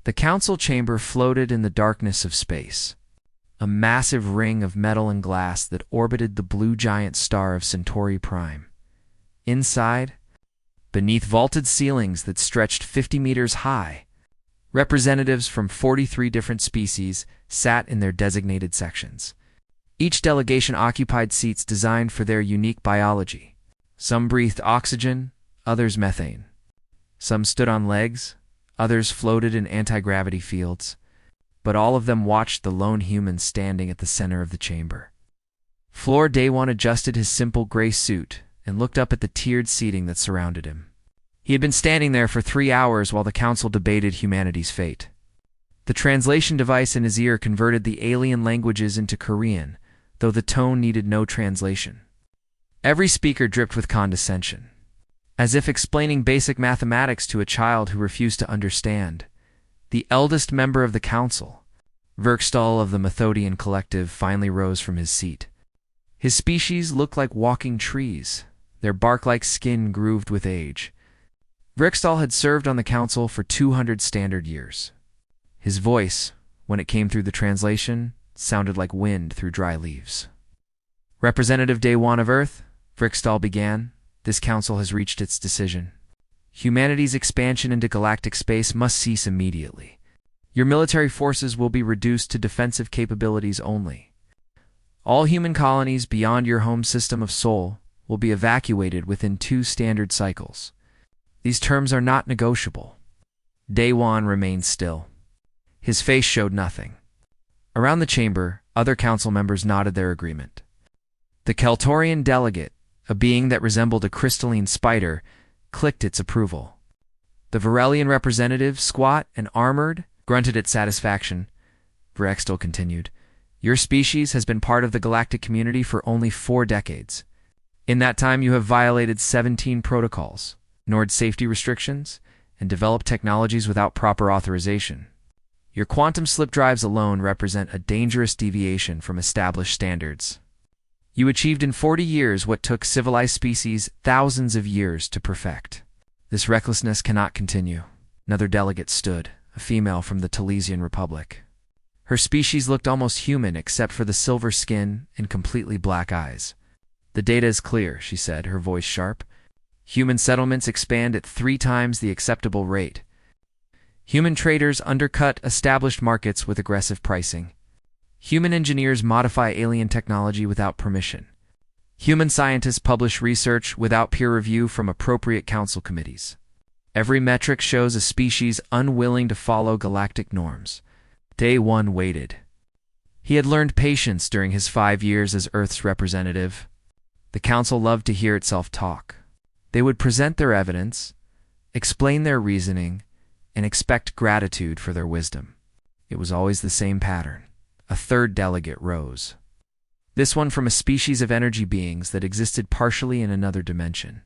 The council chamber floated in the darkness of space, a massive ring of metal and glass that orbited the blue giant star of Centauri Prime. Inside, beneath vaulted ceilings that stretched 50 meters high, representatives from 43 different species sat in their designated sections. Each delegation occupied seats designed for their unique biology. Some breathed oxygen, others methane. Some stood on legs, others floated in anti-gravity fields, but all of them watched the lone human standing at the center of the chamber. Floor Day One adjusted his simple gray suit and looked up at the tiered seating that surrounded him. He had been standing there for 3 hours while the council debated humanity's fate. The translation device in his ear converted the alien languages into Korean, though the tone needed no translation. Every speaker dripped with condescension, as if explaining basic mathematics to a child who refused to understand. The eldest member of the council, Verkstal of the Methodian Collective, finally rose from his seat. His species looked like walking trees, their bark-like skin grooved with age. Verkstal had served on the council for 200 standard years. His voice, when it came through the translation, sounded like wind through dry leaves. Representative Day One of Earth, Verkstal began, this council has reached its decision. Humanity's expansion into galactic space must cease immediately. Your military forces will be reduced to defensive capabilities only. All human colonies beyond your home system of Sol will be evacuated within 2 standard cycles. These terms are not negotiable. Day One remained still. His face showed nothing. Around the chamber, other council members nodded their agreement. The Keltorian delegate, a being that resembled a crystalline spider, clicked its approval. The Varelian representative, squat and armored, grunted its satisfaction. Verextel continued, "Your species has been part of the galactic community for only 4 decades. In that time you have violated 17 protocols, ignored safety restrictions, and developed technologies without proper authorization. Your quantum slip drives alone represent a dangerous deviation from established standards. You achieved in 40 years what took civilized species thousands of years to perfect. This recklessness cannot continue." Another delegate stood, a female from the Talesian Republic. Her species looked almost human except for the silver skin and completely black eyes. "The data is clear," she said, her voice sharp. "Human settlements expand at 3 times the acceptable rate. Human traders undercut established markets with aggressive pricing. Human engineers modify alien technology without permission. Human scientists publish research without peer review from appropriate council committees. Every metric shows a species unwilling to follow galactic norms." Day One waited. He had learned patience during his 5 years as Earth's representative. The council loved to hear itself talk. They would present their evidence, explain their reasoning, and expect gratitude for their wisdom. It was always the same pattern. A third delegate rose. This one from a species of energy beings that existed partially in another dimension.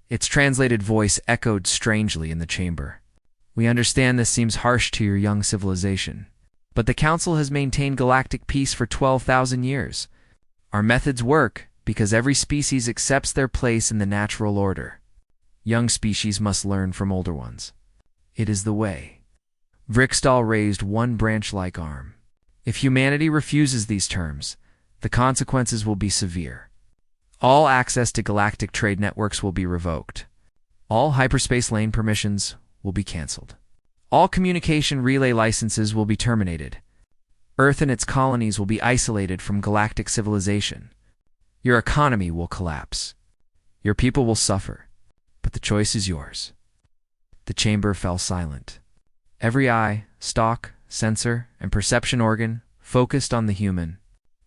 Its translated voice echoed strangely in the chamber. "We understand this seems harsh to your young civilization, but the Council has maintained galactic peace for 12,000 years. Our methods work because every species accepts their place in the natural order. Young species must learn from older ones. It is the way." Vrixdal raised one branch-like arm. "If humanity refuses these terms, the consequences will be severe. All access to galactic trade networks will be revoked. All hyperspace lane permissions will be canceled. All communication relay licenses will be terminated. Earth and its colonies will be isolated from galactic civilization. Your economy will collapse. Your people will suffer, but the choice is yours." The chamber fell silent. Every eye, stalk, sensor, and perception organ focused on the human.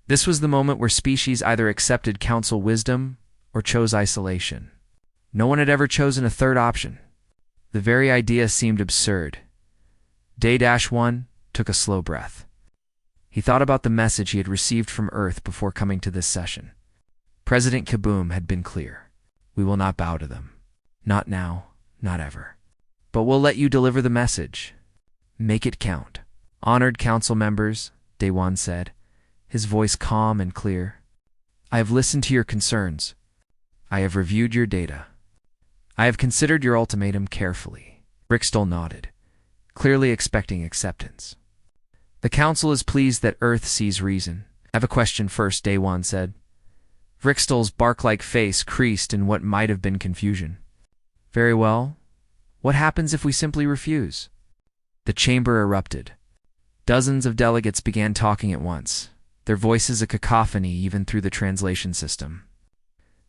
This was the moment where species either accepted council wisdom or chose isolation. No one had ever chosen a third option. The very idea seemed absurd. Day-1 took a slow breath. He thought about the message he had received from Earth before coming to this session. President Kaboom had been clear. "We will not bow to them. Not now, not ever. But we'll let you deliver the message. Make it count." "Honored council members," Day One said, his voice calm and clear. "I have listened to your concerns. I have reviewed your data. I have considered your ultimatum carefully." Brixtol nodded. clearly expecting acceptance. The council is pleased that Earth sees reason. I have a question first, Daywan said. Vrixtel's bark-like face creased in what might have been confusion. Very well. What happens if we simply refuse? The chamber erupted. Dozens of delegates began talking at once, their voices a cacophony even through the translation system.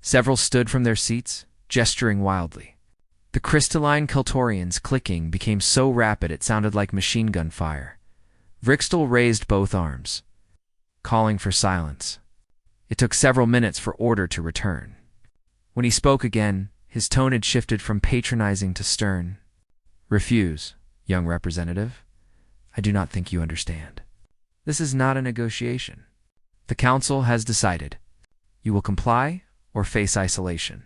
Several stood from their seats, gesturing wildly. The crystalline Keltorian's clicking became so rapid it sounded like machine gun fire. Vrixtel raised both arms, calling for silence. It took several minutes for order to return. When he spoke again, his tone had shifted from patronizing to stern. Refuse, young representative. I do not think you understand. This is not a negotiation. The council has decided. You will comply or face isolation.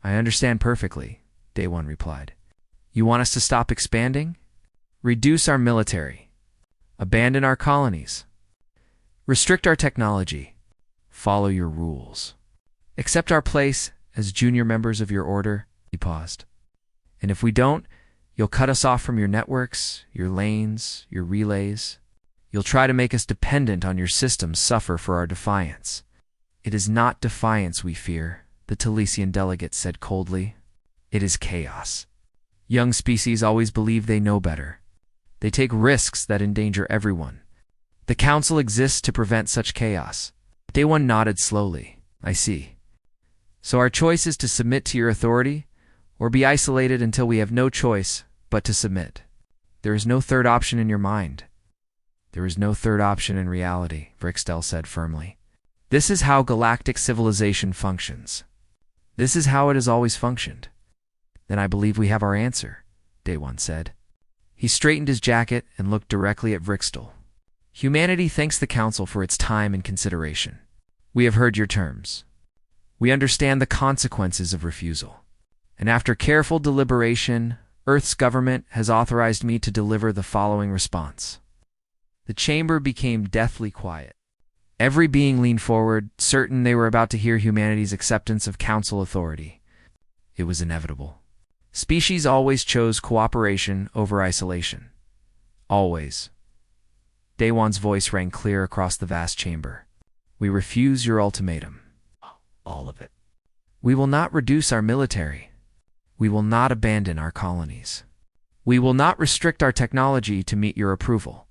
I understand perfectly, Daywan replied. You want us to stop expanding? Reduce our military. Abandon our colonies. Restrict our technology. Follow your rules. Accept our place as junior members of your order. He paused. And if we don't, you'll cut us off from your networks, your lanes, your relays. You'll try to make us dependent on your systems suffer for our defiance. It is not defiance we fear, the Talesian delegate said coldly. It is chaos. Young species always believe they know better. They take risks that endanger everyone. The council exists to prevent such chaos. Daywan nodded slowly. I see. So our choice is to submit to your authority, or be isolated until we have no choice but to submit. There is no third option in your mind. There is no third option in reality, Vrixtel said firmly. This is how galactic civilization functions. This is how it has always functioned. Then I believe we have our answer, Daywan said. He straightened his jacket and looked directly at Vrixtel. Humanity thanks the Council for its time and consideration. We have heard your terms. We understand the consequences of refusal. And after careful deliberation, Earth's government has authorized me to deliver the following response. The chamber became deathly quiet. Every being leaned forward, certain they were about to hear humanity's acceptance of council authority. It was inevitable. Species always chose cooperation over isolation. Always. Daywan's voice rang clear across the vast chamber. We refuse your ultimatum. All of it. We will not reduce our military. We will not abandon our colonies. We will not restrict our technology to meet your approval.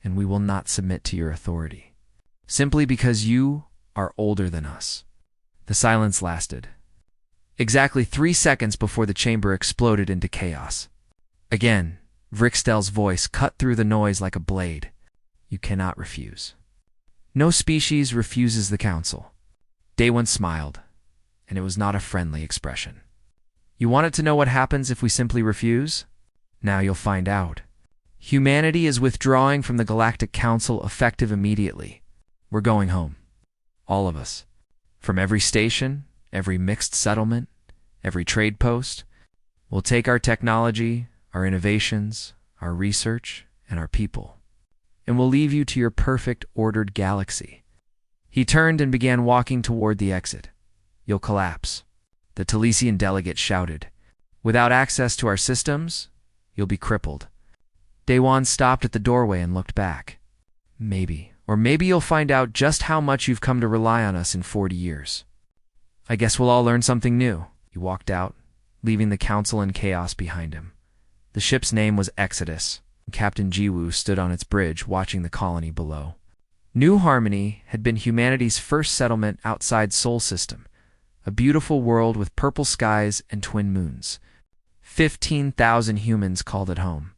And we will not submit to your authority. Simply because you are older than us. The silence lasted. Exactly 3 seconds before the chamber exploded into chaos. Again, Vrixtel's voice cut through the noise like a blade. You cannot refuse. No species refuses the council. Daywan smiled, and it was not a friendly expression. You wanted to know what happens if we simply refuse? Now you'll find out. Humanity is withdrawing from the Galactic Council effective immediately. We're going home. All of us. From every station, every mixed settlement, every trade post. We'll take our technology, our innovations, our research, and our people. And we'll leave you to your perfect, ordered galaxy. He turned and began walking toward the exit. You'll collapse. The Talesian delegate shouted. Without access to our systems, you'll be crippled. Daywan stopped at the doorway and looked back. Maybe. Or maybe you'll find out just how much you've come to rely on us in 40 years. I guess we'll all learn something new. He walked out, leaving the council in chaos behind him. The ship's name was Exodus. Captain Jiwoo stood on its bridge watching the colony below. New Harmony had been humanity's first settlement outside Sol System, a beautiful world with purple skies and twin moons. 15,000 humans called it home.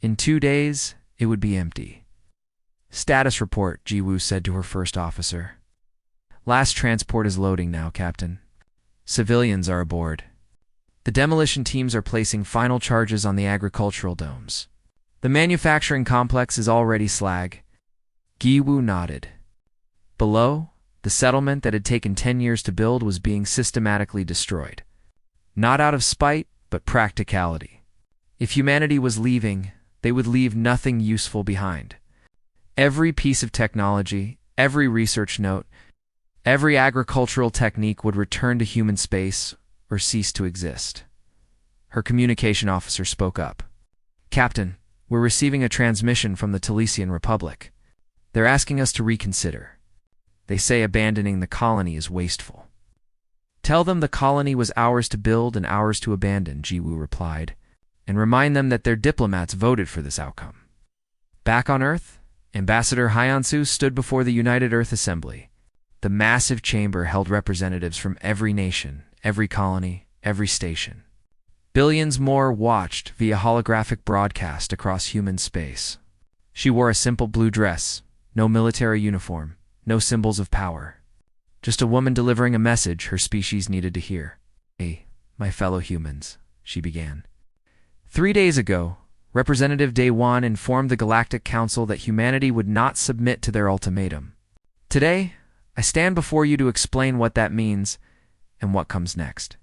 In 2 days, it would be empty. Status report, Jiwoo said to her first officer. Last transport is loading now, Captain. Civilians are aboard. The demolition teams are placing final charges on the agricultural domes. The manufacturing complex is already slag. Jiwoo nodded. Below, the settlement that had taken 10 years to build was being systematically destroyed. Not out of spite, but practicality. If humanity was leaving, they would leave nothing useful behind. Every piece of technology, every research note, every agricultural technique would return to human space or cease to exist. Her communication officer spoke up. Captain, We're receiving a transmission from the Talesian Republic. They're asking us to reconsider. They say abandoning the colony is wasteful. Tell them the colony was ours to build and ours to abandon, Jiwoo replied, and remind them that their diplomats voted for this outcome. Back on Earth, Ambassador Hyansu stood before the United Earth Assembly. The massive chamber held representatives from every nation, every colony, every station. Billions more watched via holographic broadcast across human space. She wore a simple blue dress, no military uniform, no symbols of power. Just a woman delivering a message her species needed to hear. "Hey, my fellow humans," she began. 3 days ago, Representative Daewon informed the Galactic Council that humanity would not submit to their ultimatum. Today, I stand before you to explain what that means and what comes next.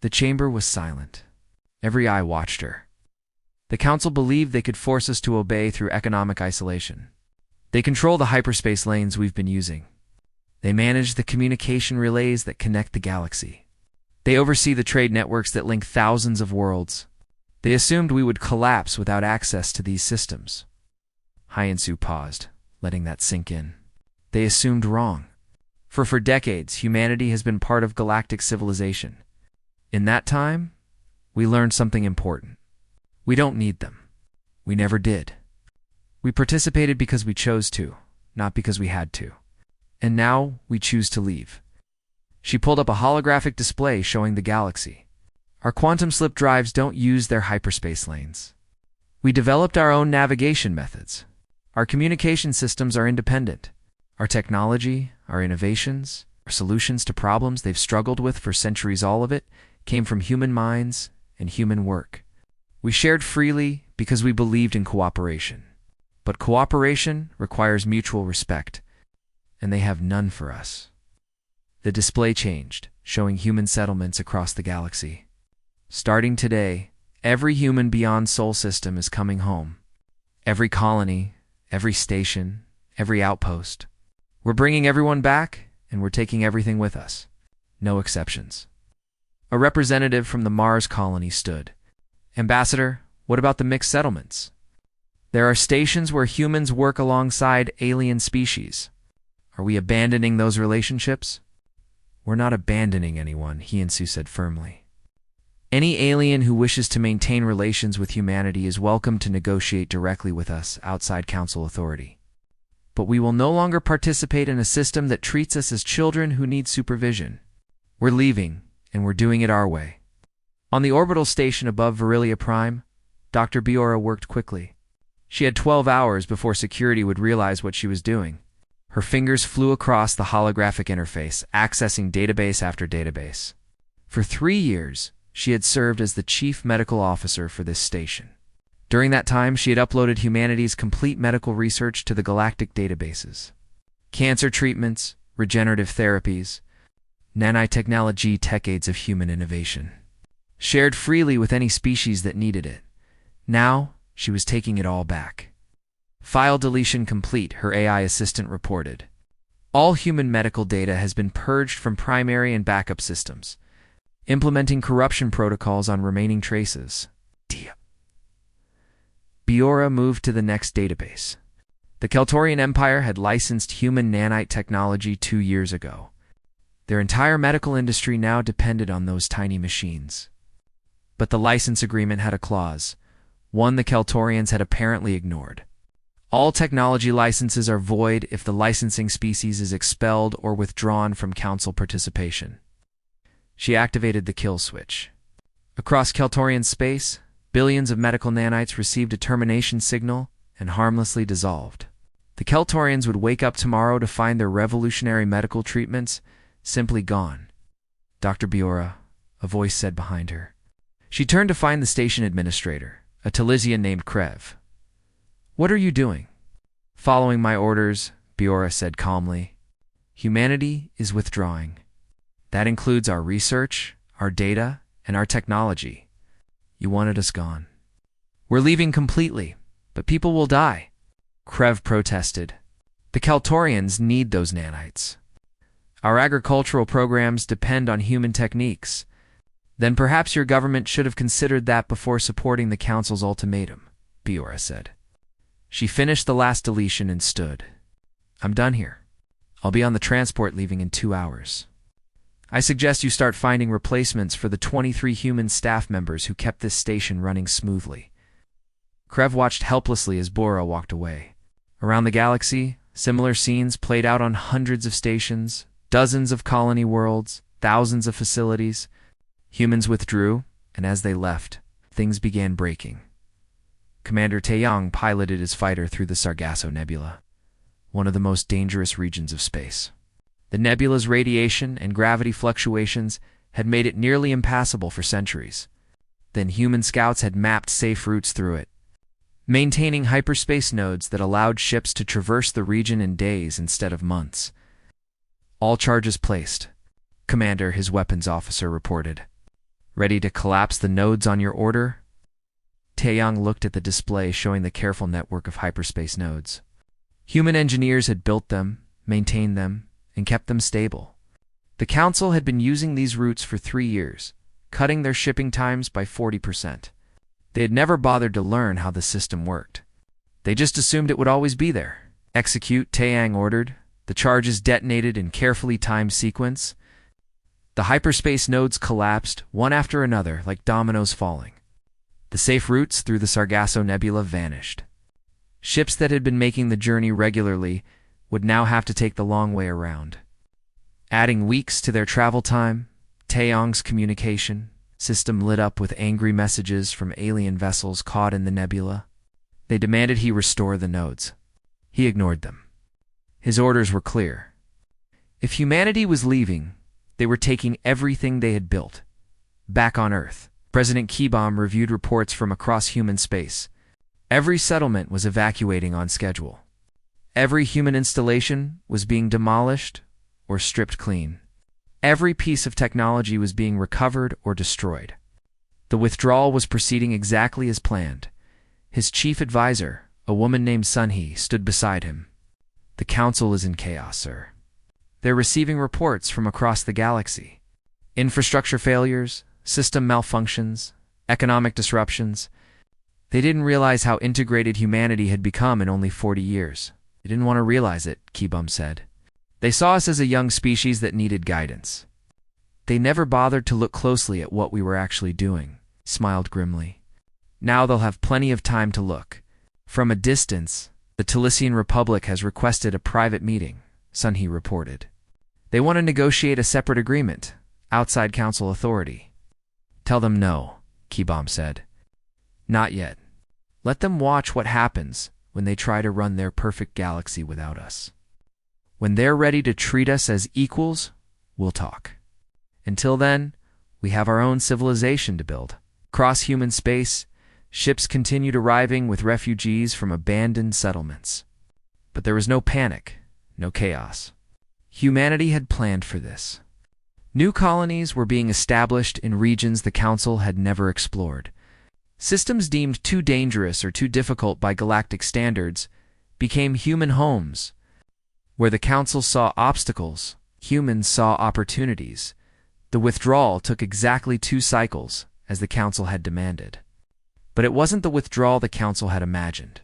The chamber was silent. Every eye watched her. The Council believed they could force us to obey through economic isolation. They control the hyperspace lanes we've been using. They manage the communication relays that connect the galaxy. They oversee the trade networks that link thousands of worlds. They assumed we would collapse without access to these systems. Hyansu paused, letting that sink in. They assumed wrong. For decades, humanity has been part of galactic civilization. In that time, we learned something important. We don't need them. We never did. We participated because we chose to, not because we had to. And now we choose to leave. She pulled up a holographic display showing the galaxy. Our quantum slip drives don't use their hyperspace lanes. We developed our own navigation methods. Our communication systems are independent. Our technology, our innovations, our solutions to problems they've struggled with for centuries, all of it came from human minds and human work. We shared freely because we believed in cooperation. But cooperation requires mutual respect, and they have none for us. The display changed, showing human settlements across the galaxy. Starting today, every human beyond Sol System is coming home. Every colony, every station, every outpost. We're bringing everyone back, and we're taking everything with us. No exceptions. A representative from the Mars colony stood. Ambassador, what about the mixed settlements? There are stations where humans work alongside alien species. Are we abandoning those relationships? We're not abandoning anyone, Hyansu said firmly. Any alien who wishes to maintain relations with humanity is welcome to negotiate directly with us outside Council authority. But we will no longer participate in a system that treats us as children who need supervision. We're leaving, and we're doing it our way. On the orbital station above Virilia Prime, Dr. Biora worked quickly. She had 12 hours before security would realize what she was doing. Her fingers flew across the holographic interface, accessing database after database. For 3 years, she had served as the chief medical officer for this station. During that time, she had uploaded humanity's complete medical research to the galactic databases. Cancer treatments, regenerative therapies, nanotechnology, decades of human innovation. Shared freely with any species that needed it. Now, she was taking it all back. File deletion complete, her AI assistant reported. All human medical data has been purged from primary and backup systems, implementing corruption protocols on remaining traces. Biora moved to the next database. The Keltorian Empire had licensed human nanite technology 2 years ago. Their entire medical industry now depended on those tiny machines. But the license agreement had a clause, one the Keltorians had apparently ignored. All technology licenses are void if the licensing species is expelled or withdrawn from Council participation. She activated the kill switch. Across Keltorian space, billions of medical nanites received a termination signal and harmlessly dissolved. The Keltorians would wake up tomorrow to find their revolutionary medical treatments simply gone. Dr. Biora, a voice said behind her. She turned to find the station administrator, a Talesian named Krev. What are you doing? Following my orders, Biora said calmly. Humanity is withdrawing. That includes our research, our data, and our technology. You wanted us gone. We're leaving completely, but people will die. Krev protested. The Keltorians need those nanites. Our agricultural programs depend on human techniques. Then perhaps your government should have considered that before supporting the Council's ultimatum. Biora said. She finished the last deletion and stood. I'm done here. I'll be on the transport leaving in 2 hours. I suggest you start finding replacements for the 23 human staff members who kept this station running smoothly. Krev watched helplessly as Bora walked away. Around the galaxy, similar scenes played out on hundreds of stations, dozens of colony worlds, thousands of facilities. Humans withdrew, and as they left, things began breaking. Commander Taeyang piloted his fighter through the Sargasso Nebula, one of the most dangerous regions of space. The nebula's radiation and gravity fluctuations had made it nearly impassable for centuries. Then human scouts had mapped safe routes through it, maintaining hyperspace nodes that allowed ships to traverse the region in days instead of months. All charges placed, Commander, his weapons officer reported. Ready to collapse the nodes on your order? Taeyang looked at the display showing the careful network of hyperspace nodes. Human engineers had built them, maintained them, and kept them stable. The Council had been using these routes for 3 years, cutting their shipping times by 40%. They had never bothered to learn how the system worked. They just assumed it would always be there. Execute, Taeyang ordered. The charges detonated in carefully timed sequence. The hyperspace nodes collapsed, one after another, like dominoes falling. The safe routes through the Sargasso Nebula vanished. Ships that had been making the journey regularly would now have to take the long way around. Adding weeks to their travel time, Taeyang's communication system lit up with angry messages from alien vessels caught in the nebula. They demanded he restore the nodes. He ignored them. His orders were clear. If humanity was leaving, they were taking everything they had built. Back on Earth, President Keybomb reviewed reports from across human space. Every settlement was evacuating on schedule. Every human installation was being demolished or stripped clean. Every piece of technology was being recovered or destroyed. The withdrawal was proceeding exactly as planned. His chief advisor, a woman named Sunhee, stood beside him. The Council is in chaos, sir. They're receiving reports from across the galaxy. Infrastructure failures, system malfunctions, economic disruptions. They didn't realize how integrated humanity had become in only 40 years. They didn't want to realize it, Keybomb said. They saw us as a young species that needed guidance. They never bothered to look closely at what we were actually doing, smiled grimly. Now they'll have plenty of time to look. From a distance, the Talisian Republic has requested a private meeting, Sunhee reported. They want to negotiate a separate agreement, outside Council authority. Tell them no, Keybomb said. Not yet. Let them watch what happens when they try to run their perfect galaxy without us. When they're ready to treat us as equals, we'll talk. Until then, we have our own civilization to build. Across human space, ships continued arriving with refugees from abandoned settlements. But there was no panic, no chaos. Humanity had planned for this. New colonies were being established in regions the Council had never explored. Systems deemed too dangerous or too difficult by galactic standards became human homes. Where the Council saw obstacles, humans saw opportunities. The withdrawal took exactly 2 cycles, as the Council had demanded. But it wasn't the withdrawal the Council had imagined.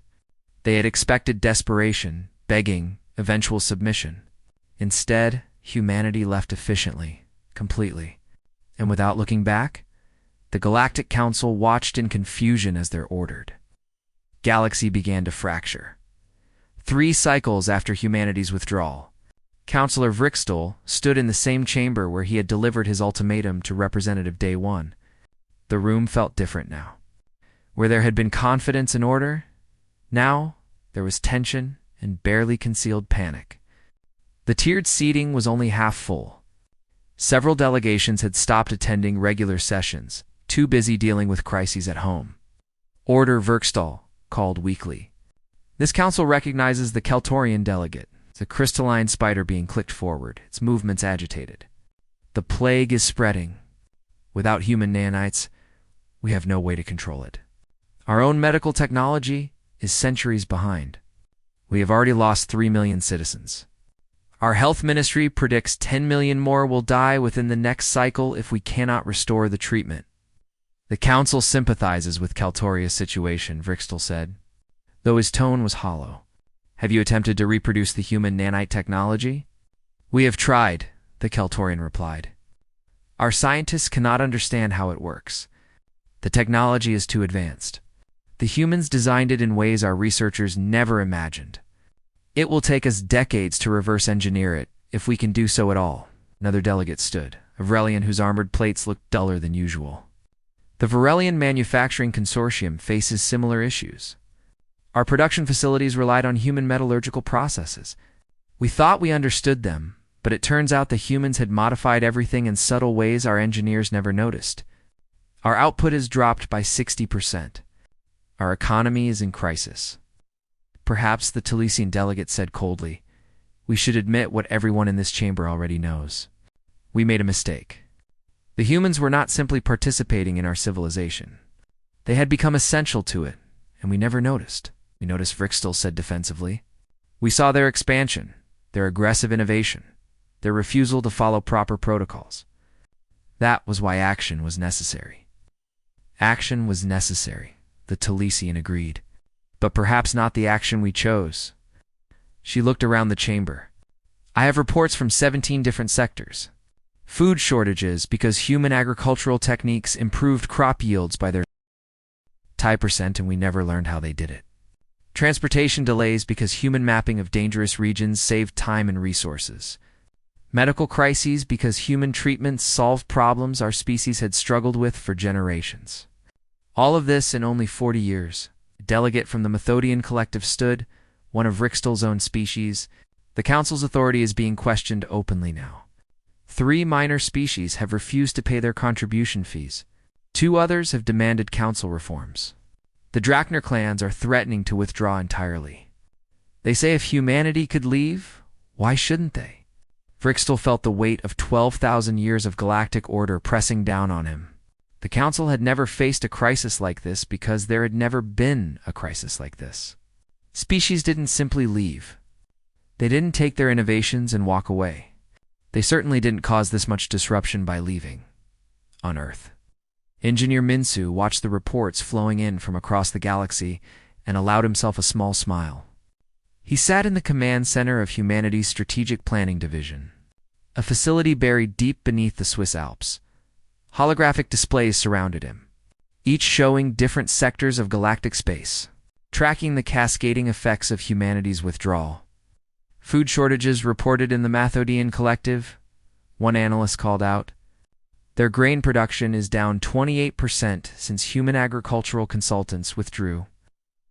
They had expected desperation, begging, eventual submission. Instead, humanity left efficiently, completely. And without looking back, the Galactic Council watched in confusion as they're ordered. Galaxy began to fracture. 3 cycles after humanity's withdrawal, Councillor Vrixtol stood in the same chamber where he had delivered his ultimatum to Representative Day 1. The room felt different now. Where there had been confidence and order, now there was tension and barely concealed panic. The tiered seating was only half full. Several delegations had stopped attending regular sessions, too busy dealing with crises at home. Order, Vrixtol called weakly. This council recognizes the Keltorian delegate. It's a crystalline spider being clicked forward, its movements agitated. The plague is spreading. Without human nanites, we have no way to control it. Our own medical technology is centuries behind. We have already lost 3 million citizens. Our health ministry predicts 10 million more will die within the next cycle if we cannot restore the treatment. The Council sympathizes with Kaltoria's situation, Vrixtel said, though his tone was hollow. Have you attempted to reproduce the human nanite technology? We have tried, the Kaltorian replied. Our scientists cannot understand how it works. The technology is too advanced. The humans designed it in ways our researchers never imagined. It will take us decades to reverse engineer it, if we can do so at all. Another delegate stood, a Varelian whose armored plates looked duller than usual. The Varelian Manufacturing Consortium faces similar issues. Our production facilities relied on human metallurgical processes. We thought we understood them, but it turns out the humans had modified everything in subtle ways our engineers never noticed. Our output has dropped by 60%. Our economy is in crisis. Perhaps the Talesian delegate said coldly, we should admit what everyone in this chamber already knows. We made a mistake. The humans were not simply participating in our civilization. They had become essential to it, and we never noticed. We noticed, Vrixtel said defensively. We saw their expansion, their aggressive innovation, their refusal to follow proper protocols. That was why action was necessary. Action was necessary, the Talesian agreed, but perhaps not the action we chose. She looked around the chamber. I have reports from 17 different sectors. Food shortages because human agricultural techniques improved crop yields by their 10%, and we never learned how they did it. Transportation delays because human mapping of dangerous regions saved time and resources. Medical crises because human treatments solved problems our species had struggled with for generations. All of this in only 40 years. A delegate from the Methodian Collective stood, one of Vrixtel's own species. The Council's authority is being questioned openly now. 3 minor species have refused to pay their contribution fees. 2 others have demanded council reforms. The Drachner clans are threatening to withdraw entirely. They say if humanity could leave, why shouldn't they? Vrixtel felt the weight of 12,000 years of galactic order pressing down on him. The Council had never faced a crisis like this because there had never been a crisis like this. Species didn't simply leave. They didn't take their innovations and walk away. They certainly didn't cause this much disruption by leaving. On Earth. Engineer Minsu watched the reports flowing in from across the galaxy and allowed himself a small smile. He sat in the command center of humanity's Strategic Planning Division, a facility buried deep beneath the Swiss Alps. Holographic displays surrounded him, each showing different sectors of galactic space, tracking the cascading effects of humanity's withdrawal. Food shortages reported in the Methodian Collective, one analyst called out. Their grain production is down 28% since human agricultural consultants withdrew.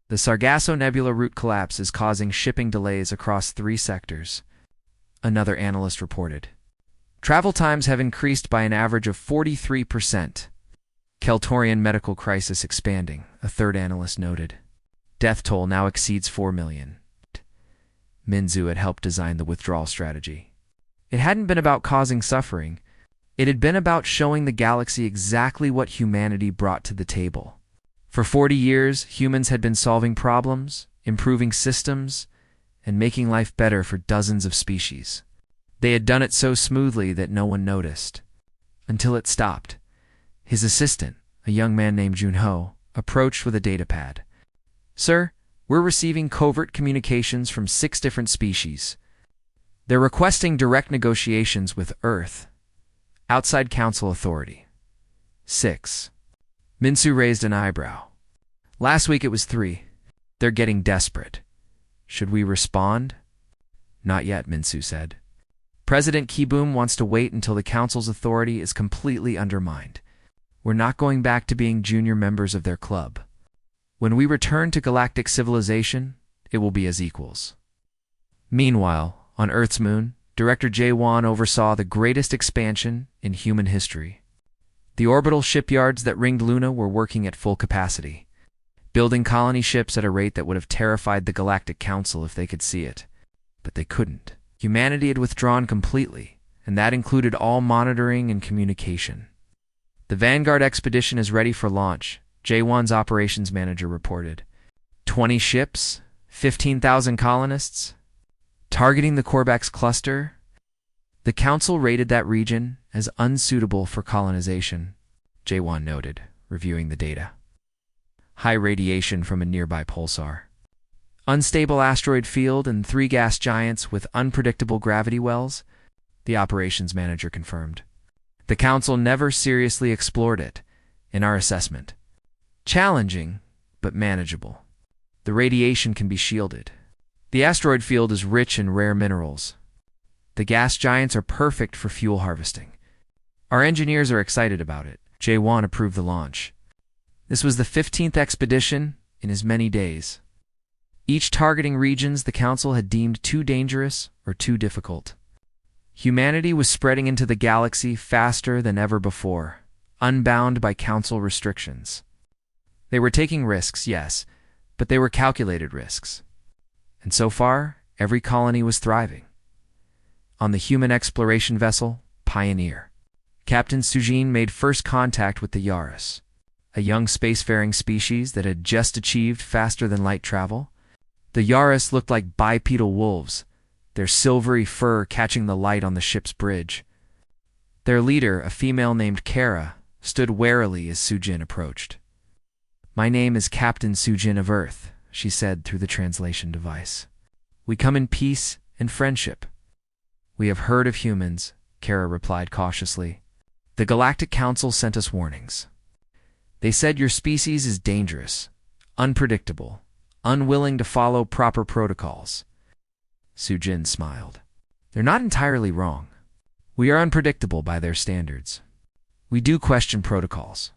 The Sargasso Nebula route collapse is causing shipping delays across 3 sectors, another analyst reported. Travel times have increased by an average of 43%. Kaltorian medical crisis expanding, a third analyst noted. Death toll now exceeds 4 million. Minzu had helped design the withdrawal strategy. It hadn't been about causing suffering. It had been about showing the galaxy exactly what humanity brought to the table. For 40 years, humans had been solving problems, improving systems, and making life better for dozens of species. They had done it so smoothly that no one noticed. Until it stopped. His assistant, a young man named Junho, approached with a datapad. Sir, we're receiving covert communications from 6 different species. They're requesting direct negotiations with Earth. Outside Council authority. 6. Minsu raised an eyebrow. Last week it was 3. They're getting desperate. Should we respond? Not yet, Minsu said. President Kiboom wants to wait until the Council's authority is completely undermined. We're not going back to being junior members of their club. When we return to galactic civilization, it will be as equals. Meanwhile, on Earth's moon, Director J1 oversaw the greatest expansion in human history. The orbital shipyards that ringed Luna were working at full capacity, building colony ships at a rate that would have terrified the Galactic Council if they could see it. But they couldn't. Humanity had withdrawn completely, and that included all monitoring and communication. The Vanguard expedition is ready for launch, J1's operations manager reported. 20 ships, 15,000 colonists, targeting the Corvax cluster. The Council rated that region as unsuitable for colonization, J1 noted, reviewing the data. High radiation from a nearby pulsar. Unstable asteroid field and 3 gas giants with unpredictable gravity wells, the operations manager confirmed. The Council never seriously explored it, in our assessment. Challenging, but manageable. The radiation can be shielded. The asteroid field is rich in rare minerals. The gas giants are perfect for fuel harvesting. Our engineers are excited about it. J1 approved the launch. This was the 15th expedition in as many days. Each targeting regions the Council had deemed too dangerous or too difficult. Humanity was spreading into the galaxy faster than ever before, unbound by Council restrictions. They were taking risks, yes, but they were calculated risks. And so far, every colony was thriving. On the human exploration vessel, Pioneer, Captain Sujin made first contact with the Yaris, a young spacefaring species that had just achieved faster-than-light travel. The Yaris looked like bipedal wolves, their silvery fur catching the light on the ship's bridge. Their leader, a female named Kara, stood warily as Sujin approached. "My name is Captain Sujin of Earth," she said through the translation device. "We come in peace and friendship." "We have heard of humans," Kara replied cautiously. "The Galactic Council sent us warnings. They said your species is dangerous, unpredictable, unwilling to follow proper protocols." Sujin smiled. "They're not entirely wrong. We are unpredictable by their standards. We do question protocols,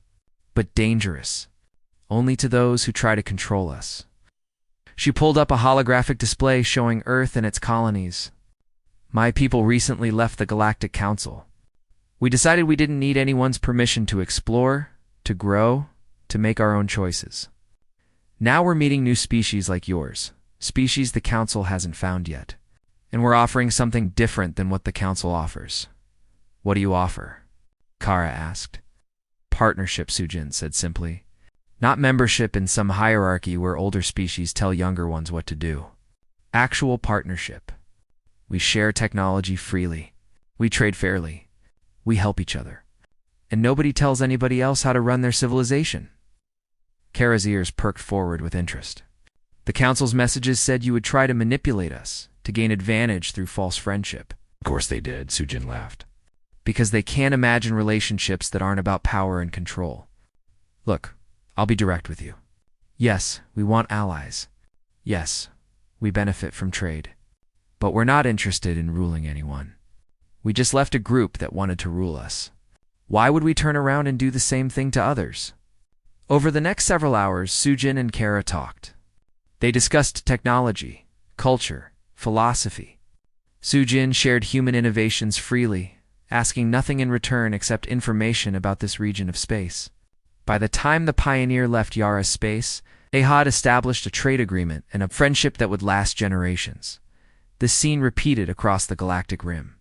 but dangerous only to those who try to control us." She pulled up a holographic display showing Earth and its colonies. "My people recently left the Galactic Council. We decided we didn't need anyone's permission to explore, to grow, to make our own choices. Now we're meeting new species like yours, species the Council hasn't found yet. And we're offering something different than what the Council offers." "What do you offer?" Kara asked. "Partnership," Sujin said simply. "Not membership in some hierarchy where older species tell younger ones what to do. Actual partnership. We share technology freely. We trade fairly. We help each other. And nobody tells anybody else how to run their civilization." Kara's ears perked forward with interest. "The Council's messages said you would try to manipulate us, to gain advantage through false friendship." "Of course they did," Sujin laughed. "Because they can't imagine relationships that aren't about power and control. Look, I'll be direct with you. Yes, we want allies. Yes, we benefit from trade. But we're not interested in ruling anyone. We just left a group that wanted to rule us. Why would we turn around and do the same thing to others?" Over the next several hours, Sujin and Kara talked. They discussed technology, culture, philosophy. Sujin shared human innovations freely, asking nothing in return except information about this region of space. By the time the Pioneer left Yara space, they had established a trade agreement and a friendship that would last generations. This scene repeated across the galactic rim.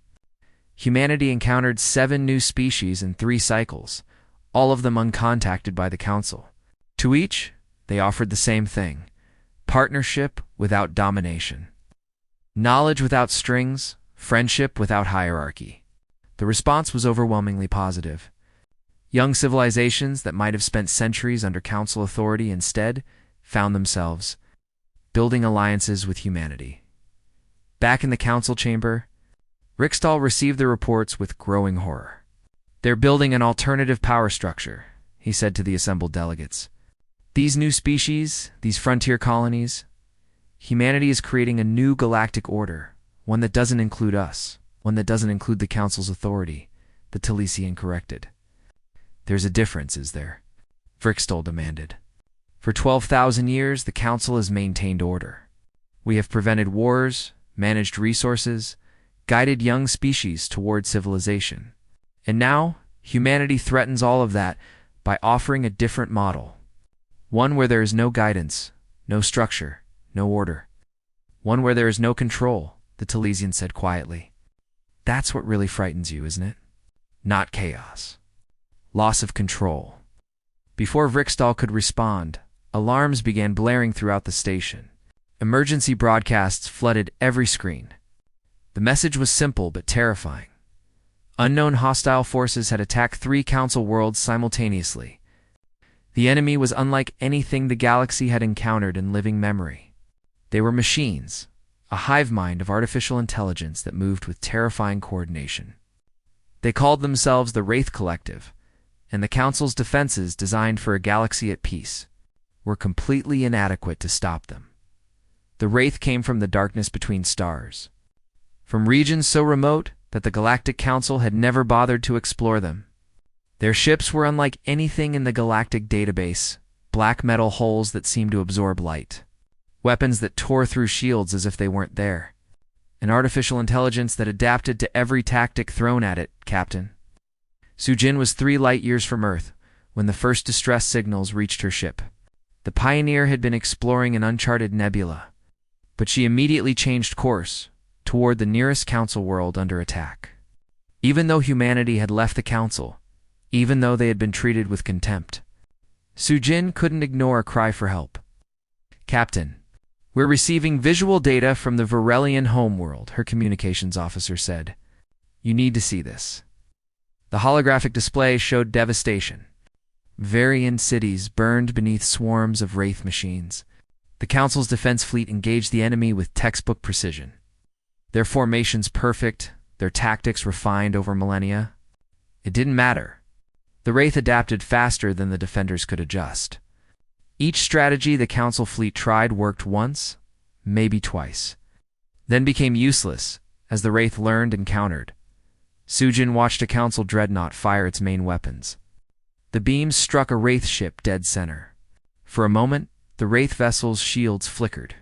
Humanity encountered 7 new species in 3 cycles, all of them uncontacted by the Council. To each, they offered the same thing: partnership without domination. Knowledge without strings, friendship without hierarchy. The response was overwhelmingly positive. Young civilizations that might have spent centuries under Council authority instead found themselves building alliances with humanity. Back in the Council chamber, Riksdahl received the reports with growing horror. "They're building an alternative power structure," he said to the assembled delegates. "These new species, these frontier colonies, humanity is creating a new galactic order, one that doesn't include us, one that doesn't include the Council's authority," the Talesian corrected. "There's a difference, is there?" Riksdahl demanded. "For 12,000 years, the Council has maintained order. We have prevented wars, managed resources, guided young species toward civilization. And now, humanity threatens all of that by offering a different model. One where there is no guidance, no structure, no order. One where there is no control," the Talesian said quietly. "That's what really frightens you, isn't it? Not chaos. Loss of control." Before Riksdahl could respond, alarms began blaring throughout the station. Emergency broadcasts flooded every screen. The message was simple but terrifying. Unknown hostile forces had attacked 3 Council worlds simultaneously. The enemy was unlike anything the galaxy had encountered in living memory. They were machines, a hive mind of artificial intelligence that moved with terrifying coordination. They called themselves the Wraith Collective, and the Council's defenses, designed for a galaxy at peace, were completely inadequate to stop them. The Wraith came from the darkness between stars, from regions so remote that the Galactic Council had never bothered to explore them. Their ships were unlike anything in the galactic database, black metal hulls that seemed to absorb light, weapons that tore through shields as if they weren't there, an artificial intelligence that adapted to every tactic thrown at it, Captain. Sujin was 3 light-years from Earth when the first distress signals reached her ship. The Pioneer had been exploring an uncharted nebula, but she immediately changed course toward the nearest Council world under attack. Even though humanity had left the Council, even though they had been treated with contempt, Sujin couldn't ignore a cry for help. "Captain, we're receiving visual data from the Varelian homeworld," her communications officer said. "You need to see this." The holographic display showed devastation. Varian cities burned beneath swarms of Wraith machines. The Council's defense fleet engaged the enemy with textbook precision. Their formations perfect, their tactics refined over millennia. It didn't matter. The Wraith adapted faster than the defenders could adjust. Each strategy the Council fleet tried worked once, maybe twice, then became useless as the Wraith learned and countered. Sujin watched a Council dreadnought fire its main weapons. The beams struck a Wraith ship dead center. For a moment, the Wraith vessel's shields flickered.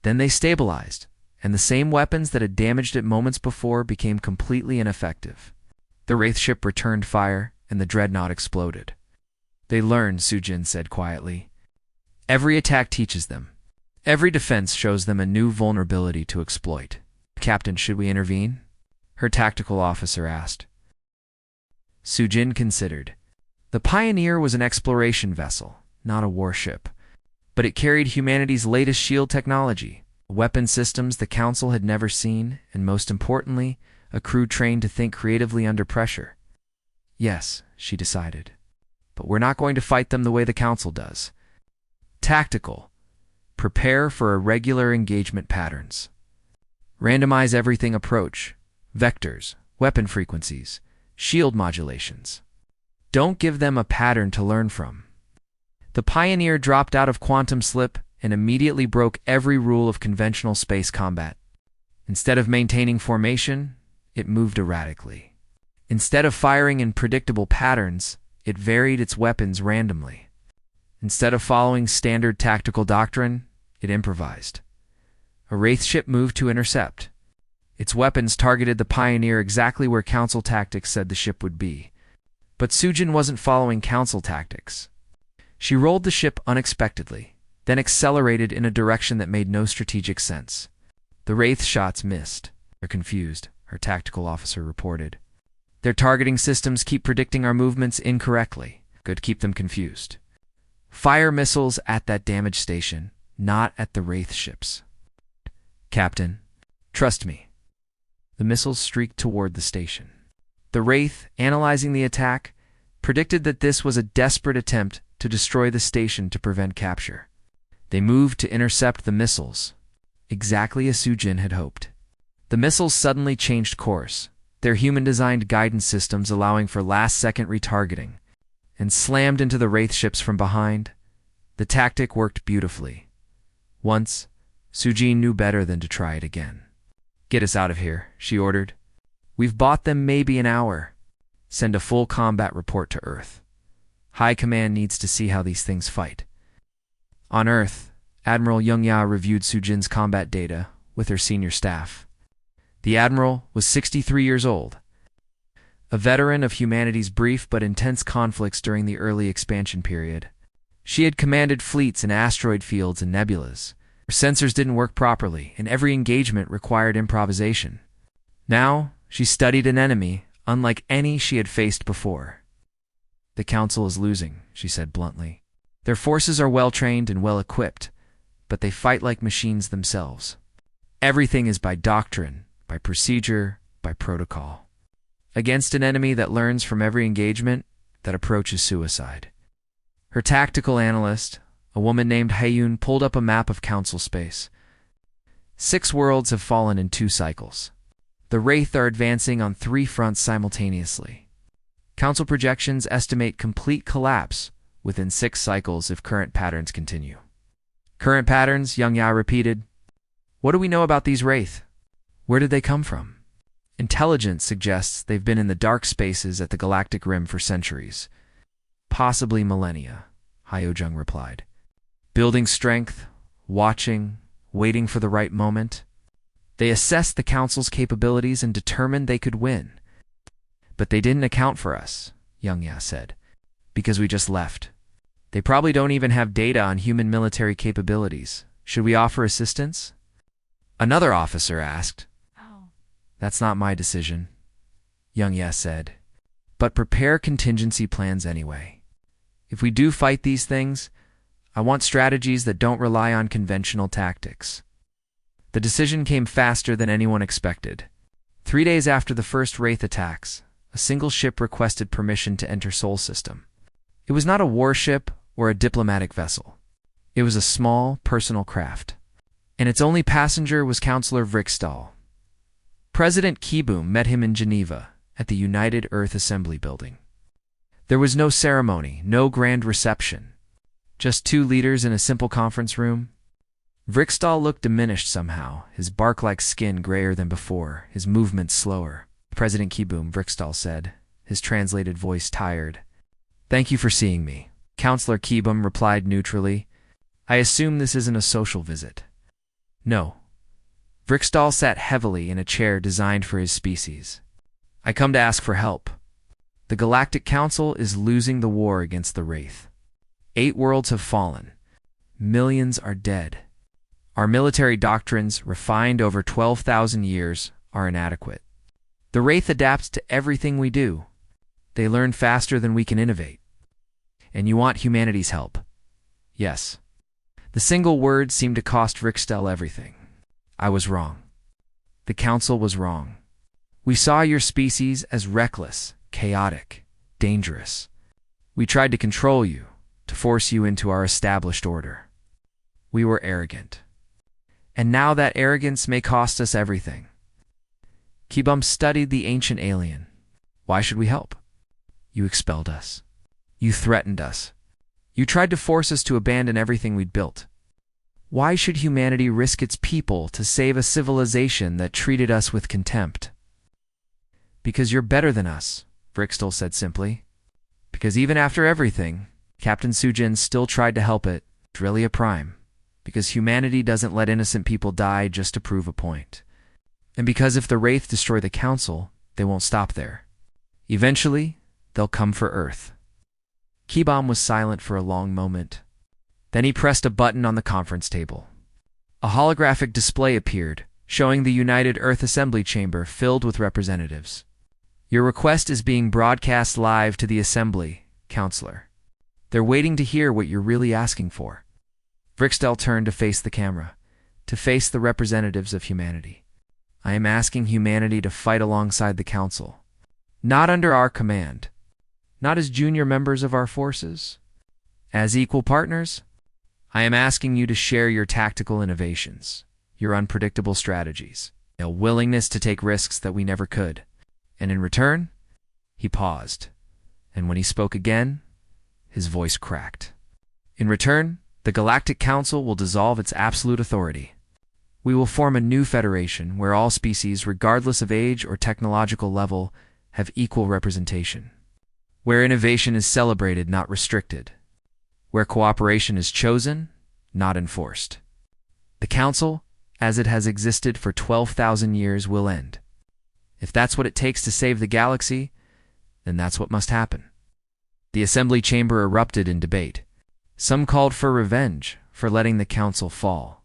Then they stabilized, and the same weapons that had damaged it moments before became completely ineffective. The Wraith ship returned fire, and the dreadnought exploded. "They learn," Sujin said quietly. "Every attack teaches them. Every defense shows them a new vulnerability to exploit." "Captain, should we intervene?" her tactical officer asked. Sujin considered. The Pioneer was an exploration vessel, not a warship, but it carried humanity's latest shield technology, weapon systems the Council had never seen, and most importantly, a crew trained to think creatively under pressure. "Yes," she decided, "but we're not going to fight them the way the Council does. Tactical. Prepare for irregular engagement patterns. Randomize everything approach, vectors, weapon frequencies, shield modulations. Don't give them a pattern to learn from." The Pioneer dropped out of quantum slip and immediately broke every rule of conventional space combat. Instead of maintaining formation, it moved erratically. Instead of firing in predictable patterns, it varied its weapons randomly. Instead of following standard tactical doctrine, it improvised. A Wraith ship moved to intercept. Its weapons targeted the Pioneer exactly where Council tactics said the ship would be. But Sujin wasn't following Council tactics. She rolled the ship unexpectedly, then accelerated in a direction that made no strategic sense. The Wraith shots missed. "They're confused," her tactical officer reported. "Their targeting systems keep predicting our movements incorrectly. Good, keep them confused. Fire missiles at that damaged station, not at the Wraith ships." "Captain, trust me." The missiles streaked toward the station. The Wraith, analyzing the attack, predicted that this was a desperate attempt to destroy the station to prevent capture. They moved to intercept the missiles, exactly as Sujin had hoped. The missiles suddenly changed course, their human-designed guidance systems allowing for last-second retargeting, and slammed into the Wraith ships from behind. The tactic worked beautifully. Once, Sujin knew better than to try it again. "Get us out of here," she ordered. "We've bought them maybe an hour. Send a full combat report to Earth. High Command needs to see how these things fight." On Earth, Admiral Youngya reviewed Sujin's combat data with her senior staff. The Admiral was 63 years old, a veteran of humanity's brief but intense conflicts during the early expansion period. She had commanded fleets in asteroid fields and nebulas. Her sensors didn't work properly, and every engagement required improvisation. Now, she studied an enemy unlike any she had faced before. "The Council is losing," she said bluntly. "Their forces are well-trained and well-equipped, but they fight like machines themselves. Everything is by doctrine, by procedure, by protocol. Against an enemy that learns from every engagement, that approach is suicide." Her tactical analyst, a woman named Hayun, pulled up a map of Council space. 6 worlds have fallen in 2 cycles. The Wraith are advancing on 3 fronts simultaneously. Council projections estimate complete collapse within 6 cycles if current patterns continue. Current patterns, Young Ya repeated. What do we know about these Wraith? Where did they come from? Intelligence suggests they've been in the dark spaces at the galactic rim for centuries. Possibly millennia, Hyojung replied. Building strength, watching, waiting for the right moment. They assessed the Council's capabilities and determined they could win. But they didn't account for us, Young Ya said, because we just left. They probably don't even have data on human military capabilities. Should we offer assistance? Another officer asked. Oh. That's not my decision, Young Ya said. But prepare contingency plans anyway. If we do fight these things, I want strategies that don't rely on conventional tactics. The decision came faster than anyone expected. 3 days after the first Wraith attacks, a single ship requested permission to enter Sol System. It was not a warship or a diplomatic vessel. It was a small, personal craft. And its only passenger was Counselor Vrikstal. President Kiboom met him in Geneva at the United Earth Assembly building. There was no ceremony, no grand reception. Just 2 leaders in a simple conference room. Vrikstal looked diminished somehow, his bark-like skin grayer than before, his movements slower. President Kiboom, Vrikstal said, his translated voice tired. Thank you for seeing me. Counselor Kiboom replied neutrally. I assume this isn't a social visit. No. Vrikstal sat heavily in a chair designed for his species. I come to ask for help. The Galactic Council is losing the war against the Wraith. 8 worlds have fallen. Millions are dead. Our military doctrines, refined over 12,000 years, are inadequate. The Wraith adapt to everything we do. They learn faster than we can innovate. And you want humanity's help. Yes. The single word seemed to cost Vrikstal everything. I was wrong. The Council was wrong. We saw your species as reckless, chaotic, dangerous. We tried to control you, to force you into our established order. We were arrogant. And now that arrogance may cost us everything. Kiboom studied the ancient alien. Why should we help? You expelled us. You threatened us. You tried to force us to abandon everything we'd built. Why should humanity risk its people to save a civilization that treated us with contempt? Because you're better than us, Vrikstal said simply. Because even after everything, Captain Sujin still tried to help it, Drillia Prime. Because humanity doesn't let innocent people die just to prove a point. And because if the Wraith destroy the Council, they won't stop there. Eventually, they'll come for Earth. Kiboom was silent for a long moment. Then he pressed a button on the conference table. A holographic display appeared, showing the United Earth Assembly chamber filled with representatives. Your request is being broadcast live to the Assembly, Counselor. They're waiting to hear what you're really asking for. Vrikstal turned to face the camera, to face the representatives of humanity. I am asking humanity to fight alongside the Council. Not under our command. Not as junior members of our forces. As equal partners. I am asking you to share your tactical innovations, your unpredictable strategies, a willingness to take risks that we never could. And in return, he paused. And when he spoke again, his voice cracked. In return, the Galactic Council will dissolve its absolute authority. We will form a new federation where all species, regardless of age or technological level, have equal representation. Where innovation is celebrated, not restricted. Where cooperation is chosen, not enforced. The Council, as it has existed for 12,000 years, will end. If that's what it takes to save the galaxy, then that's what must happen. The Assembly chamber erupted in debate. Some called for revenge, for letting the Council fall.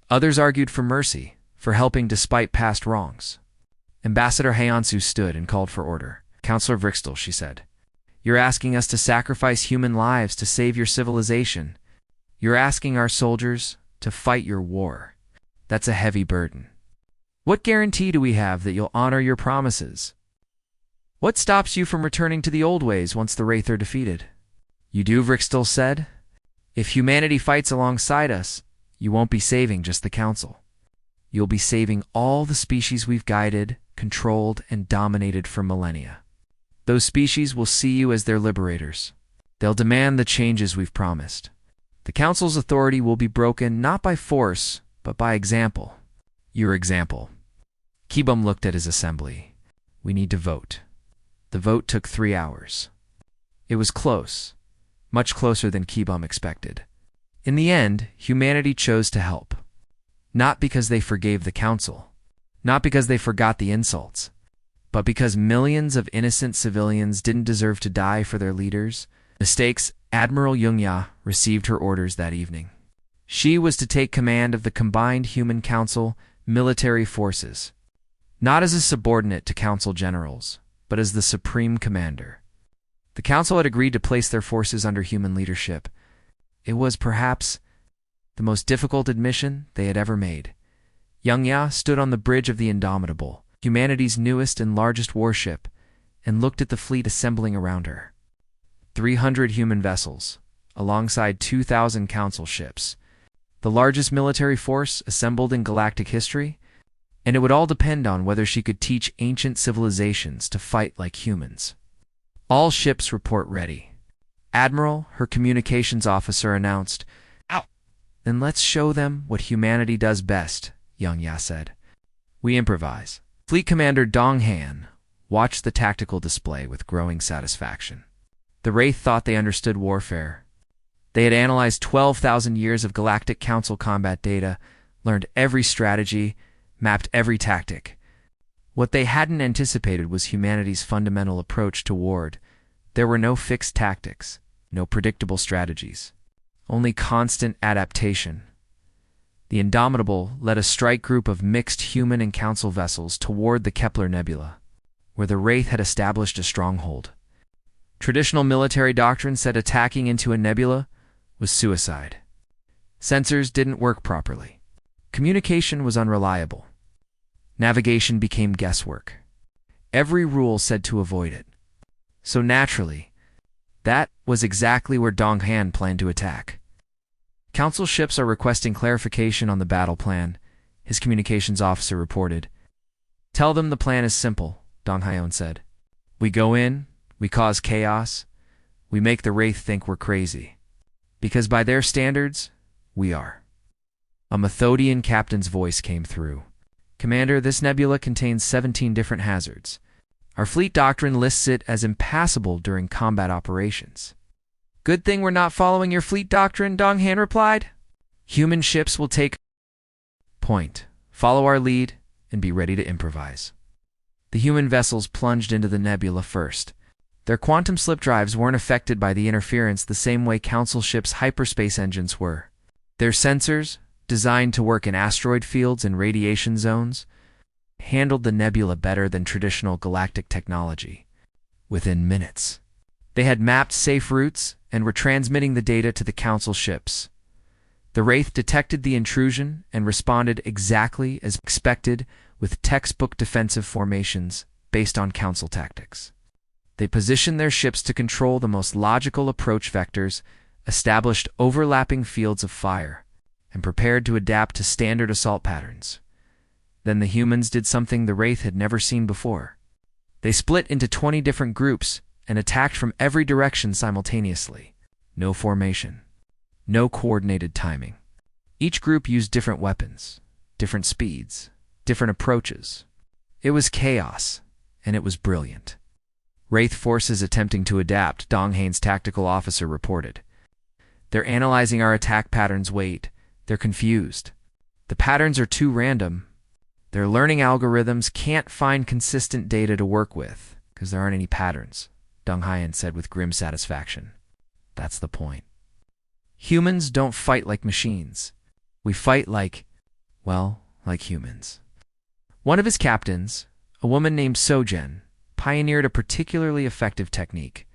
Others argued for mercy, for helping despite past wrongs. Ambassador Hayansu stood and called for order. Counselor Vrikstal, she said. You're asking us to sacrifice human lives to save your civilization. You're asking our soldiers to fight your war. That's a heavy burden. What guarantee do we have that you'll honor your promises? What stops you from returning to the old ways once the Wraith are defeated? You do, Vrixtel said. If humanity fights alongside us, you won't be saving just the Council. You'll be saving all the species we've guided, controlled, and dominated for millennia. Those species will see you as their liberators. They'll demand the changes we've promised. The Council's authority will be broken not by force, but by example. Your example. Kibum looked at his assembly. We need to vote. The vote took 3 hours. It was close, much closer than Kibum expected. In the end, humanity chose to help. Not because they forgave the Council, not because they forgot the insults, but because millions of innocent civilians didn't deserve to die for their leaders. Mistakes. Admiral Youngya received her orders that evening. She was to take command of the combined Human Council military forces, not as a subordinate to Council generals, but as the supreme commander. The Council had agreed to place their forces under human leadership. It was perhaps the most difficult admission they had ever made. Youngya stood on the bridge of the Indomitable, humanity's newest and largest warship, and looked at the fleet assembling around her. 300 human vessels, alongside 2,000 Council ships, the largest military force assembled in galactic history, and it would all depend on whether she could teach ancient civilizations to fight like humans. All ships report ready. Admiral, her communications officer, announced, "Ow! Then let's show them what humanity does best," Youngya said. "We improvise." Fleet Commander Dong Han watched the tactical display with growing satisfaction. The Wraith thought they understood warfare. They had analyzed 12,000 years of Galactic Council combat data, learned every strategy, mapped every tactic. What they hadn't anticipated was humanity's fundamental approach to war. There were no fixed tactics, no predictable strategies, only constant adaptation. The Indomitable led a strike group of mixed human and Council vessels toward the Kepler Nebula, where the Wraith had established a stronghold. Traditional military doctrine said attacking into a nebula was suicide. Sensors didn't work properly. Communication was unreliable. Navigation became guesswork. Every rule said to avoid it. So naturally, that was exactly where Dong Han planned to attack. Council ships are requesting clarification on the battle plan, his communications officer reported. "Tell them the plan is simple," Dong Han said. "We go in, we cause chaos, we make the Wraith think we're crazy. Because by their standards, we are." A Methodian captain's voice came through. "Commander, this nebula contains 17 different hazards. Our fleet doctrine lists it as impassable during combat operations." "Good thing we're not following your fleet doctrine," Dong Han replied. "Human ships will take point. Follow our lead and be ready to improvise." The human vessels plunged into the nebula first. Their quantum slip drives weren't affected by the interference the same way Council ships' hyperspace engines were. Their sensors, designed to work in asteroid fields and radiation zones, handled the nebula better than traditional galactic technology. Within minutes, they had mapped safe routes and were transmitting the data to the Council ships. The Wraith detected the intrusion and responded exactly as expected with textbook defensive formations based on Council tactics. They positioned their ships to control the most logical approach vectors, established overlapping fields of fire, and prepared to adapt to standard assault patterns. Then the humans did something the Wraith had never seen before. They split into 20 different groups and attacked from every direction simultaneously. No formation, no coordinated timing. Each group used different weapons, different speeds, different approaches. It was chaos, and it was brilliant. "Wraith forces attempting to adapt," Dong Han's tactical officer reported. "They're analyzing our attack patterns. Wait, they're confused. The patterns are too random. Their learning algorithms can't find consistent data to work with because there aren't any patterns," Dong Han said with grim satisfaction. "That's the point. Humans don't fight like machines. We fight like humans." One of his captains, a woman named Sojen, pioneered a particularly effective technique.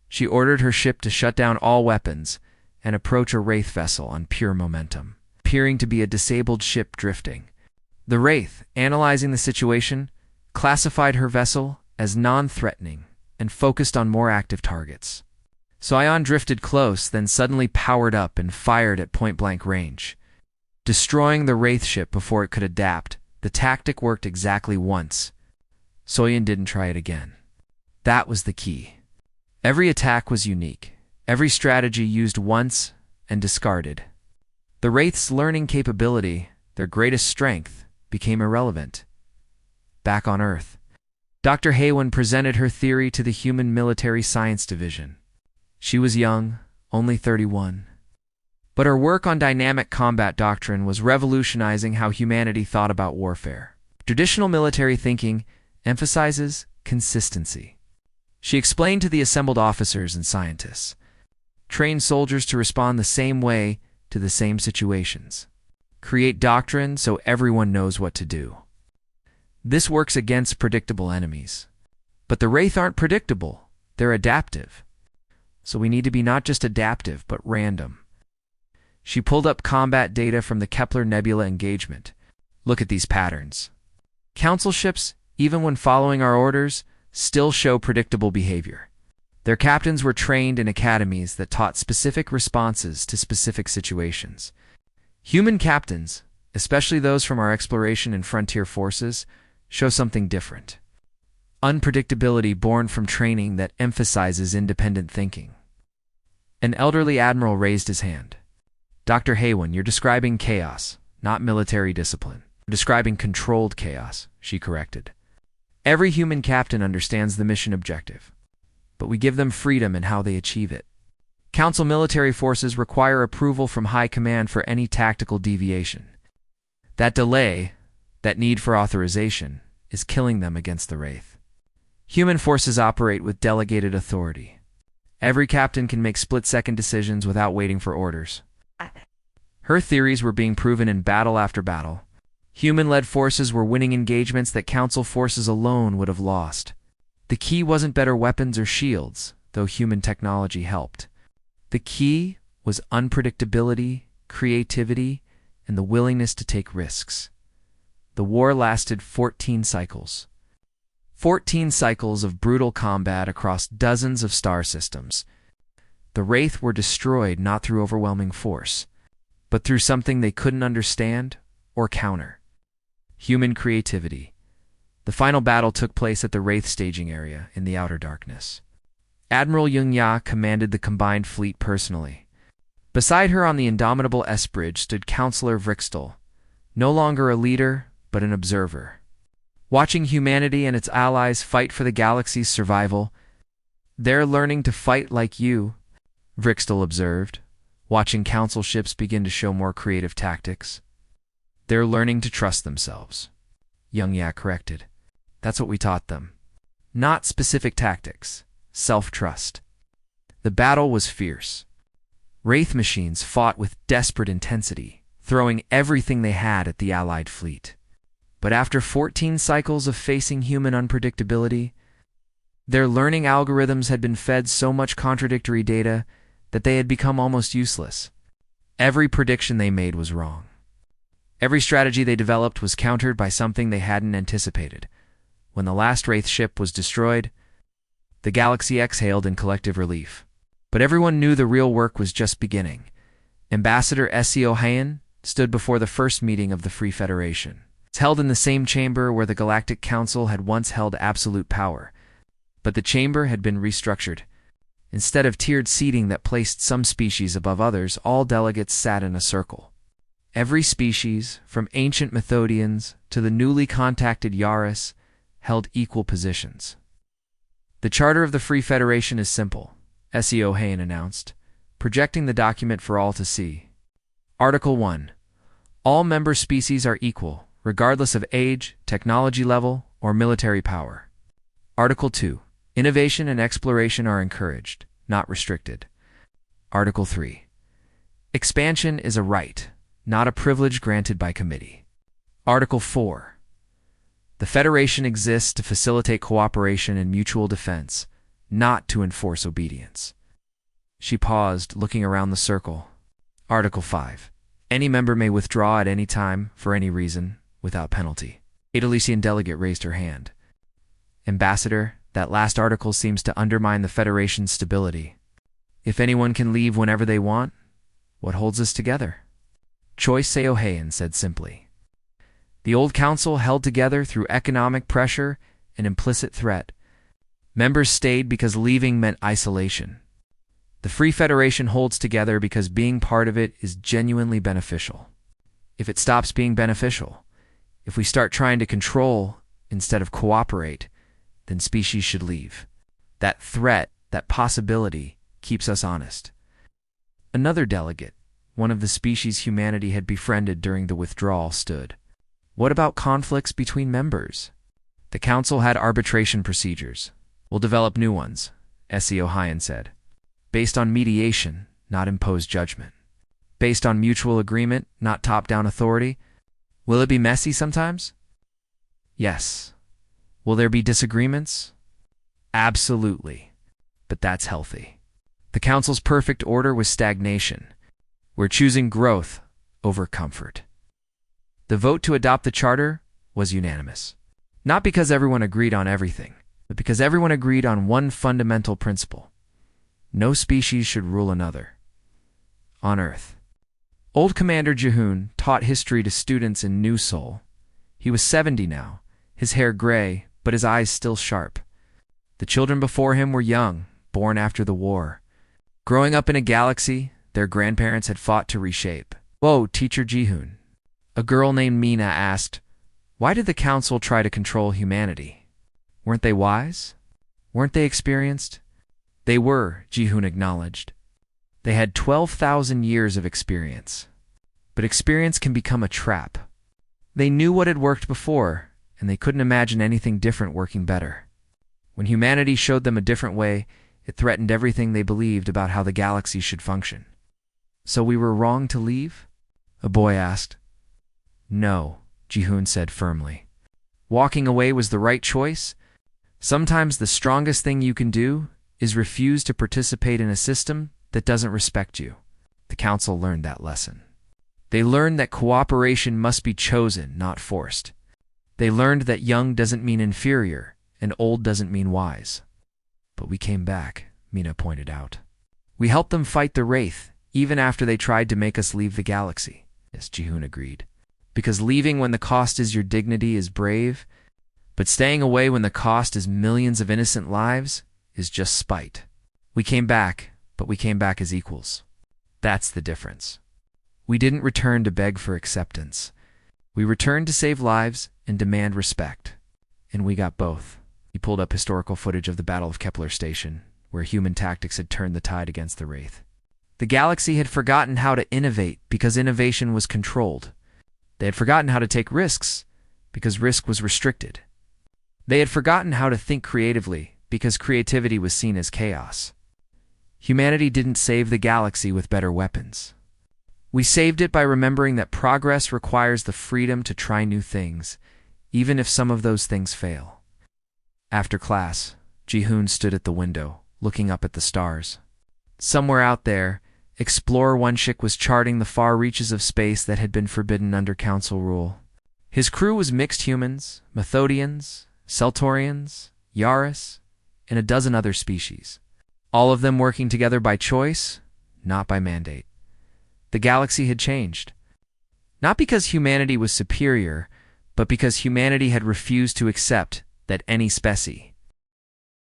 She ordered her ship to shut down all weapons and approach a Wraith vessel on pure momentum, appearing to be a disabled ship drifting. The Wraith, analyzing the situation, classified her vessel as non-threatening and focused on more active targets. So Ion drifted close, then suddenly powered up and fired at point-blank range. Destroying the Wraith ship before it could adapt, the tactic worked exactly once. Soyun didn't try it again. That was the key. Every attack was unique. Every strategy used once and discarded. The Wraith's learning capability, their greatest strength, became irrelevant. Back on Earth, Dr. Haywen presented her theory to the Human Military Science Division. She was young, only 31. But her work on dynamic combat doctrine was revolutionizing how humanity thought about warfare. Traditional military thinking emphasizes consistency. She explained to the assembled officers and scientists, train soldiers to respond the same way to the same situations. Create doctrine so everyone knows what to do. This works against predictable enemies. But the Wraith aren't predictable, they're adaptive. So we need to be not just adaptive, but random. She pulled up combat data from the Kepler Nebula engagement. Look at these patterns. Council ships, even when following our orders, still show predictable behavior. Their captains were trained in academies that taught specific responses to specific situations. Human captains, especially those from our exploration and frontier forces, show something different. Unpredictability born from training that emphasizes independent thinking. An elderly admiral raised his hand. Dr. Haywen, you're describing chaos, not military discipline. You're describing controlled chaos, she corrected. Every human captain understands the mission objective, but we give them freedom in how they achieve it. Council military forces require approval from high command for any tactical deviation. That delay, that need for authorization, is killing them against the Wraith. Human forces operate with delegated authority. Every captain can make split-second decisions without waiting for orders. Her theories were being proven in battle after battle. Human-led forces were winning engagements that Council forces alone would have lost. The key wasn't better weapons or shields, though human technology helped. The key was unpredictability, creativity, and the willingness to take risks. The war lasted 14 cycles. 14 cycles of brutal combat across dozens of star systems. The Wraith were destroyed not through overwhelming force, but through something they couldn't understand or counter. Human creativity. The final battle took place at the Wraith staging area in the outer darkness. Admiral Jung-Ya commanded the combined fleet personally. Beside her on the indomitable S-Bridge stood Counselor Vrixtel, no longer a leader, but an observer. Watching humanity and its allies fight for the galaxy's survival, they're learning to fight like you, Vrixtel observed, watching Council ships begin to show more creative tactics. They're learning to trust themselves, Jung-Ya corrected. That's what we taught them. Not specific tactics, self-trust. The battle was fierce. Wraith machines fought with desperate intensity, throwing everything they had at the Allied fleet. But after 14 cycles of facing human unpredictability, their learning algorithms had been fed so much contradictory data that they had become almost useless. Every prediction they made was wrong. Every strategy they developed was countered by something they hadn't anticipated. When the last Wraith ship was destroyed, the galaxy exhaled in collective relief. But everyone knew the real work was just beginning. Ambassador Seo Hayan stood before the first meeting of the Free Federation. It's held in the same chamber where the Galactic Council had once held absolute power. But the chamber had been restructured. Instead of tiered seating that placed some species above others, all delegates sat in a circle. Every species, from ancient Methodians to the newly contacted Yaris, held equal positions. The Charter of the Free Federation is simple, Seo Hayan announced, projecting the document for all to see. Article 1. All member species are equal, regardless of age, technology level, or military power. Article 2. Innovation and exploration are encouraged, not restricted. Article 3. Expansion is a right, not a privilege granted by committee. Article 4. The Federation exists to facilitate cooperation and mutual defense, not to enforce obedience. She paused, looking around the circle. Article 5. Any member may withdraw at any time, for any reason, without penalty. A Delician delegate raised her hand. Ambassador, that last article seems to undermine the Federation's stability. If anyone can leave whenever they want, what holds us together? Choi Seo-haen said simply. The old council held together through economic pressure and implicit threat. Members stayed because leaving meant isolation. The Free Federation holds together because being part of it is genuinely beneficial. If it stops being beneficial, if we start trying to control instead of cooperate, then species should leave. That threat, that possibility, keeps us honest. Another delegate, one of the species humanity had befriended during the withdrawal, stood. What about conflicts between members? The council had arbitration procedures. We'll develop new ones, Seo-haen said. Based on mediation, not imposed judgment. Based on mutual agreement, not top-down authority. Will it be messy sometimes? Yes. Will there be disagreements? Absolutely. But that's healthy. The council's perfect order was stagnation. We're choosing growth over comfort. The vote to adopt the charter was unanimous. Not because everyone agreed on everything, but because everyone agreed on one fundamental principle. No species should rule another. On Earth. Old Commander Jihoon taught history to students in New Seoul. He was 70 now, his hair gray, but his eyes still sharp. The children before him were young, born after the war. Growing up in a galaxy their grandparents had fought to reshape. "Whoa, Teacher Jihoon." A girl named Mina asked, "Why did the council try to control humanity? Weren't they wise? Weren't they experienced?" They were, Jihoon acknowledged. They had 12,000 years of experience. But experience can become a trap. They knew what had worked before, and they couldn't imagine anything different working better. When humanity showed them a different way, it threatened everything they believed about how the galaxy should function. "So we were wrong to leave?" a boy asked. "No," Jihoon said firmly. "Walking away was the right choice. Sometimes the strongest thing you can do is refuse to participate in a system that doesn't respect you." The council learned that lesson. They learned that cooperation must be chosen, not forced. They learned that young doesn't mean inferior, and old doesn't mean wise. "But we came back," Mina pointed out. "We helped them fight the Wraith, even after they tried to make us leave the galaxy." Yes, Jihoon agreed. Because leaving when the cost is your dignity is brave, but staying away when the cost is millions of innocent lives is just spite. We came back, but we came back as equals. That's the difference. We didn't return to beg for acceptance. We returned to save lives and demand respect. And we got both. He pulled up historical footage of the Battle of Kepler Station, where human tactics had turned the tide against the Wraith. The galaxy had forgotten how to innovate because innovation was controlled. They had forgotten how to take risks because risk was restricted. They had forgotten how to think creatively because creativity was seen as chaos. Humanity didn't save the galaxy with better weapons. We saved it by remembering that progress requires the freedom to try new things, even if some of those things fail. After class, Jihoon stood at the window, looking up at the stars. Somewhere out there, Explorer Wonshik was charting the far reaches of space that had been forbidden under council rule. His crew was mixed humans, Methodians, Celtorians, Yaris, and a dozen other species. All of them working together by choice, not by mandate. The galaxy had changed. Not because humanity was superior, but because humanity had refused to accept that any specie,